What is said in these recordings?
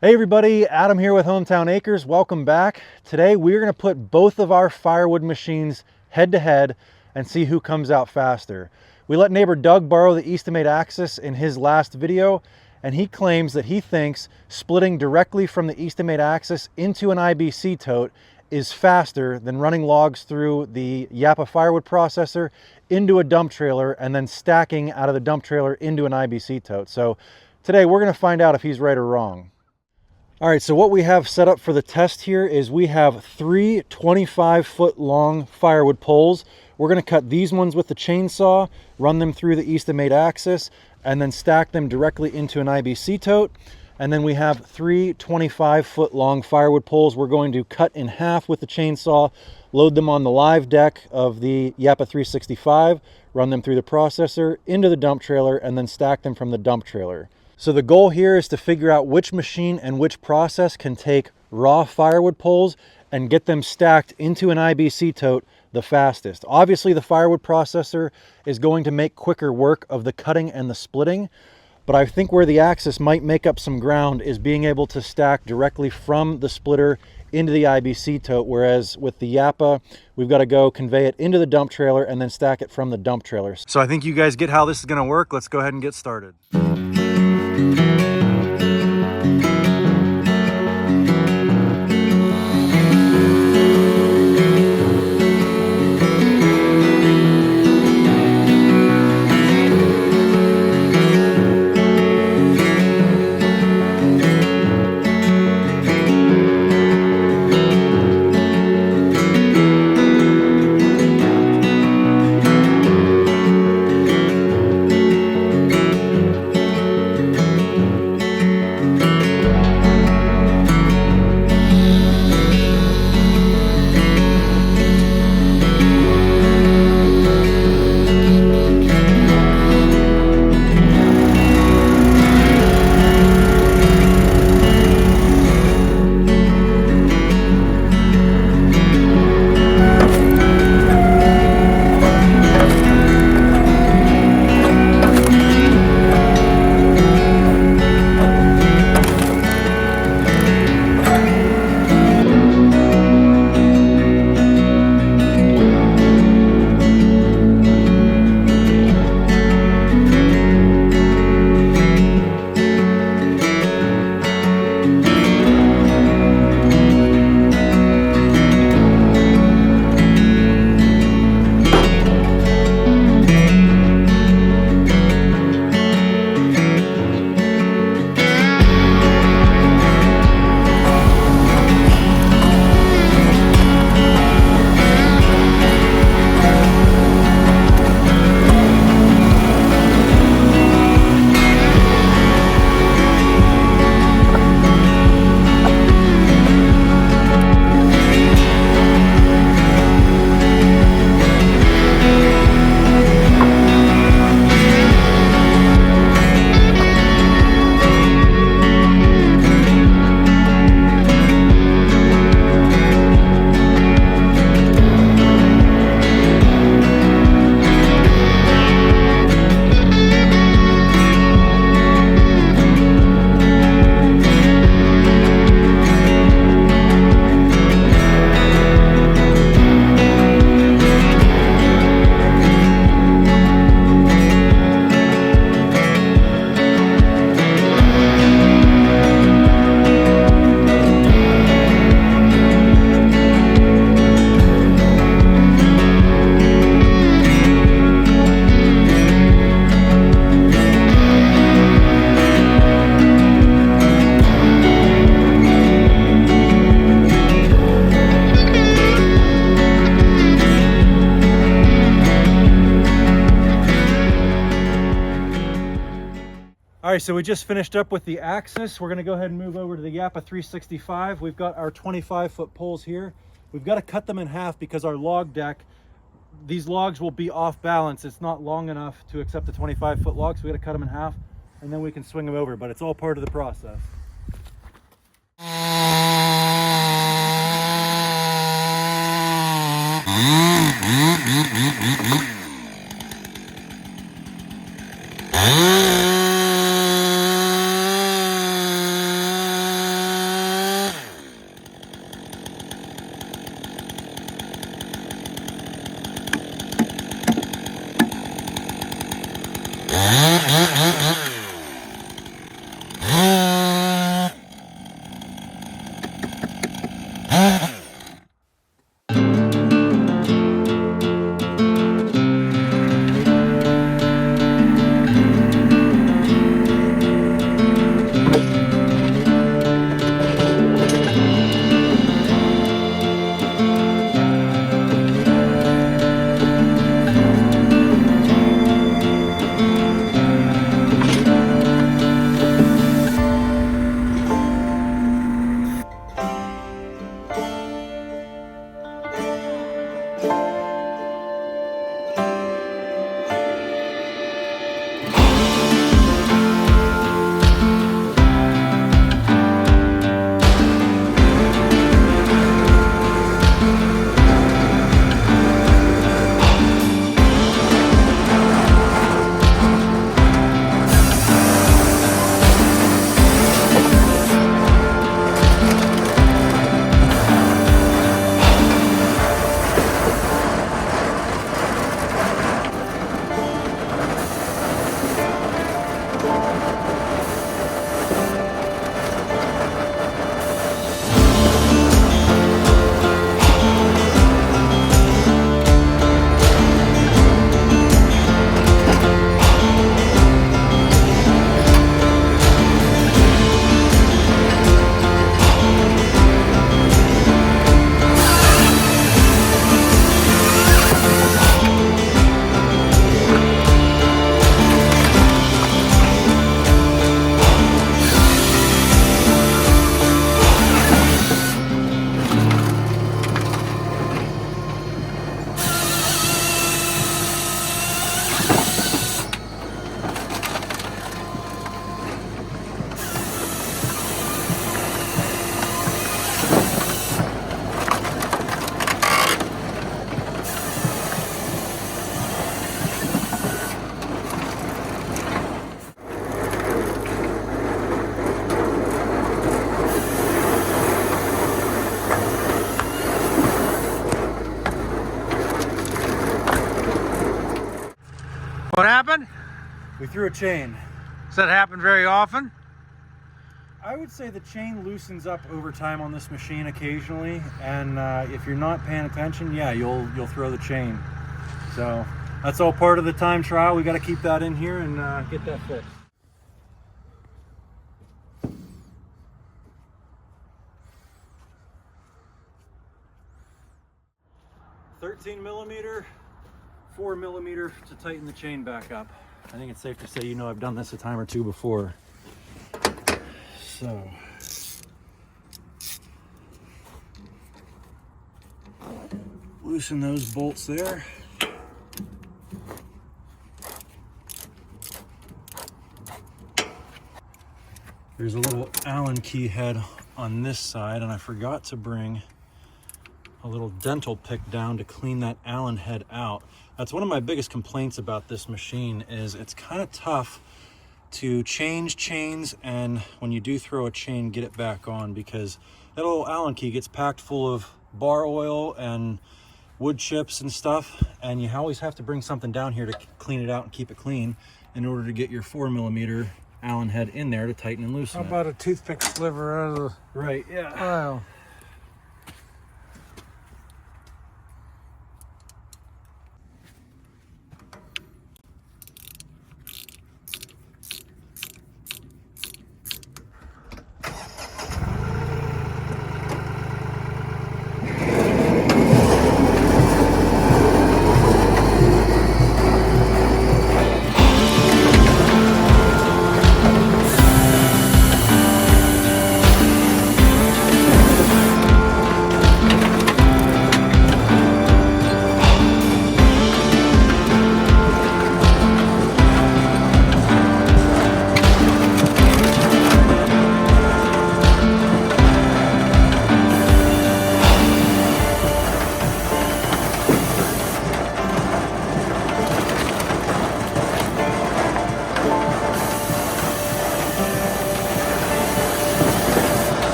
Hey everybody, Adam here with Hometown Acres. Welcome back. Today we're going to put both of our firewood machines head to head and see who comes out faster. We let neighbor Doug borrow the Eastonmade Axis in his last video, and he claims that he thinks splitting directly from the Eastonmade Axis into an IBC tote is faster than running logs through the Yappa Firewood Processor into a dump trailer and then stacking out of the dump trailer into an IBC tote. So today we're going to find out if he's right or wrong. All right, so what we have set up for the test here is we have three 25-foot long firewood poles. We're going to cut these ones with the chainsaw, run them through the Eastonmade Axis, and then stack them directly into an IBC tote. And then we have three 25-foot long firewood poles we're going to cut in half with the chainsaw, load them on the live deck of the Yappa 365, run them through the processor, into the dump trailer, and then stack them from the dump trailer. So the goal here is to figure out which machine and which process can take raw firewood poles and get them stacked into an IBC tote the fastest. Obviously the firewood processor is going to make quicker work of the cutting and the splitting, but I think where the Axis might make up some ground is being able to stack directly from the splitter into the IBC tote, whereas with the Yappa, we've got to go convey it into the dump trailer and then stack it from the dump trailer. So I think you guys get how this is going to work. Let's go ahead and get started. All right, so we just finished up with the Axis. We're gonna go ahead and move over to the Yappa 365. We've got our 25-foot poles here. We've got to cut them in half because our log deck, these logs will be off balance. It's not long enough to accept the 25-foot logs. So we got to cut them in half and then we can swing them over, but it's all part of the process. threw a chain. Does that happen very often? I would say the chain loosens up over time on this machine occasionally, and if you're not paying attention, yeah, you'll throw the chain. So that's all part of the time trial. We got to keep that in here and get that fixed. .13mm, 4mm to tighten the chain back up. I think it's safe to say, you know, I've done this a time or two before. So loosen those bolts there. There's a little Allen key head on this side, and I forgot to bring a little dental pick down to clean that Allen head out. That's one of my biggest complaints about this machine, is it's kind of tough to change chains, and when you do throw a chain, get it back on, because that little Allen key gets packed full of bar oil and wood chips and stuff, and you always have to bring something down here to clean it out and keep it clean in order to get your 4mm Allen head in there to tighten and loosen it. How about a toothpick sliver out of the... Right, yeah. Wow.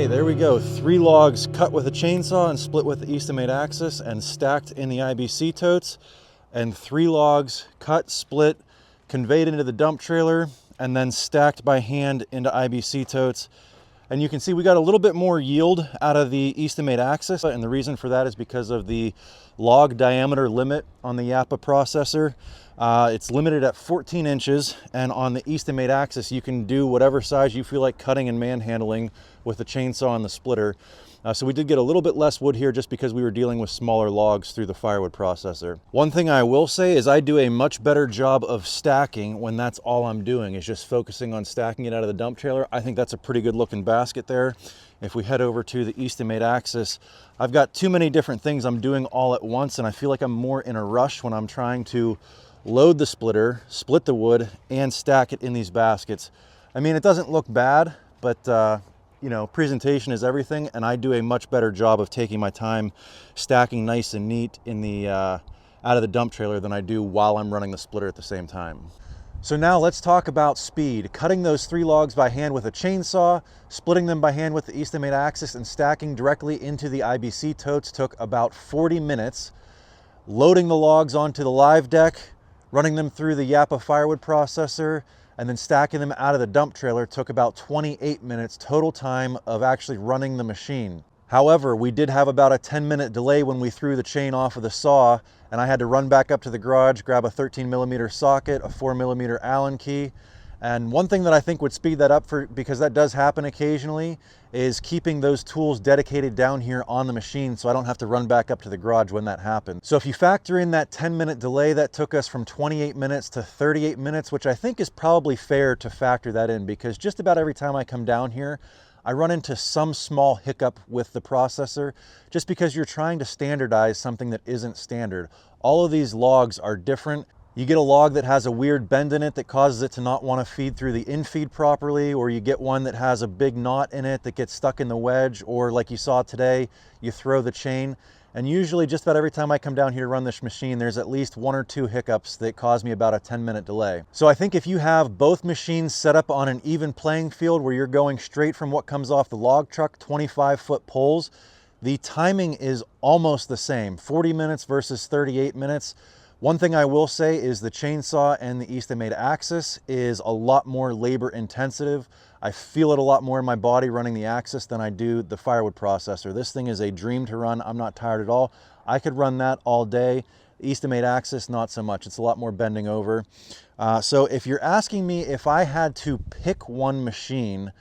There we go, 3 logs cut with a chainsaw and split with the Eastonmade Axis and stacked in the IBC totes, and 3 logs cut, split, conveyed into the dump trailer, and then stacked by hand into IBC totes. And you can see we got a little bit more yield out of the Eastonmade Axis, and the reason for that is because of the log diameter limit on the Yappa processor. It's limited at 14 inches, and on the Eastonmade Axis you can do whatever size you feel like cutting and manhandling with the chainsaw and the splitter. So we did get a little bit less wood here just because we were dealing with smaller logs through the Firewood Processor. One thing I will say is I do a much better job of stacking when that's all I'm doing, is just focusing on stacking it out of the dump trailer. I think that's a pretty good looking basket there. If we head over to the Eastonmade Axis, I've got too many different things I'm doing all at once, and I feel like I'm more in a rush when I'm trying to load the splitter, split the wood, and stack it in these baskets. I mean, it doesn't look bad, but you know, presentation is everything, and I do a much better job of taking my time stacking nice and neat in the out of the dump trailer than I do while I'm running the splitter at the same time. So now let's talk about speed. Cutting those 3 logs by hand with a chainsaw, splitting them by hand with the Eastonmade Axis, and stacking directly into the IBC totes took about 40 minutes. Loading the logs onto the live deck, running them through the Yappa Firewood Processor, and then stacking them out of the dump trailer took about 28 minutes total time of actually running the machine. However, we did have about a 10-minute delay when we threw the chain off of the saw, and I had to run back up to the garage, grab a 13mm socket, a 4mm Allen key. And one thing that I think would speed that up, because that does happen occasionally, is keeping those tools dedicated down here on the machine so I don't have to run back up to the garage when that happens. So if you factor in that 10-minute delay, that took us from 28 minutes to 38 minutes, which I think is probably fair to factor that in, because just about every time I come down here, I run into some small hiccup with the processor, just because you're trying to standardize something that isn't standard. All of these logs are different. You get a log that has a weird bend in it that causes it to not want to feed through the infeed properly, or you get one that has a big knot in it that gets stuck in the wedge, or like you saw today, you throw the chain. And usually just about every time I come down here to run this machine, there's at least 1 or 2 hiccups that cause me about a 10-minute delay. So I think if you have both machines set up on an even playing field where you're going straight from what comes off the log truck, 25-foot poles, the timing is almost the same, 40 minutes versus 38 minutes. One thing I will say is the chainsaw and the Eastonmade Axis is a lot more labor intensive. I feel it a lot more in my body running the Axis than I do the Firewood Processor. This thing is a dream to run. I'm not tired at all. I could run that all day. The Eastonmade Axis, not so much. It's a lot more bending over. So if you're asking me if I had to pick one machine,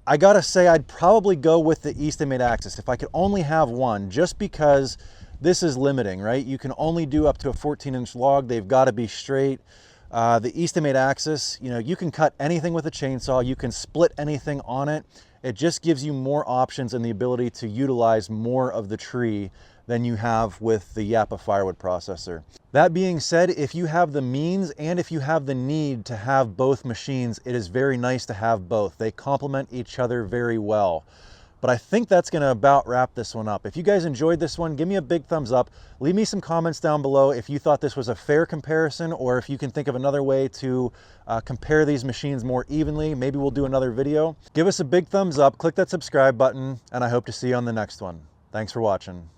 I gotta say I'd probably go with the Eastonmade Axis if I could only have one, just because this is limiting, right? You can only do up to a 14-inch log. They've got to be straight. The Eastonmade Axis, you know, you can cut anything with a chainsaw. You can split anything on it. It just gives you more options and the ability to utilize more of the tree than you have with the Yappa Firewood Processor. That being said, if you have the means and if you have the need to have both machines, it is very nice to have both. They complement each other very well. But I think that's going to about wrap this one up. If you guys enjoyed this one, give me a big thumbs up. Leave me some comments down below if you thought this was a fair comparison, or if you can think of another way to compare these machines more evenly. Maybe we'll do another video. Give us a big thumbs up, click that subscribe button, and I hope to see you on the next one. Thanks for watching.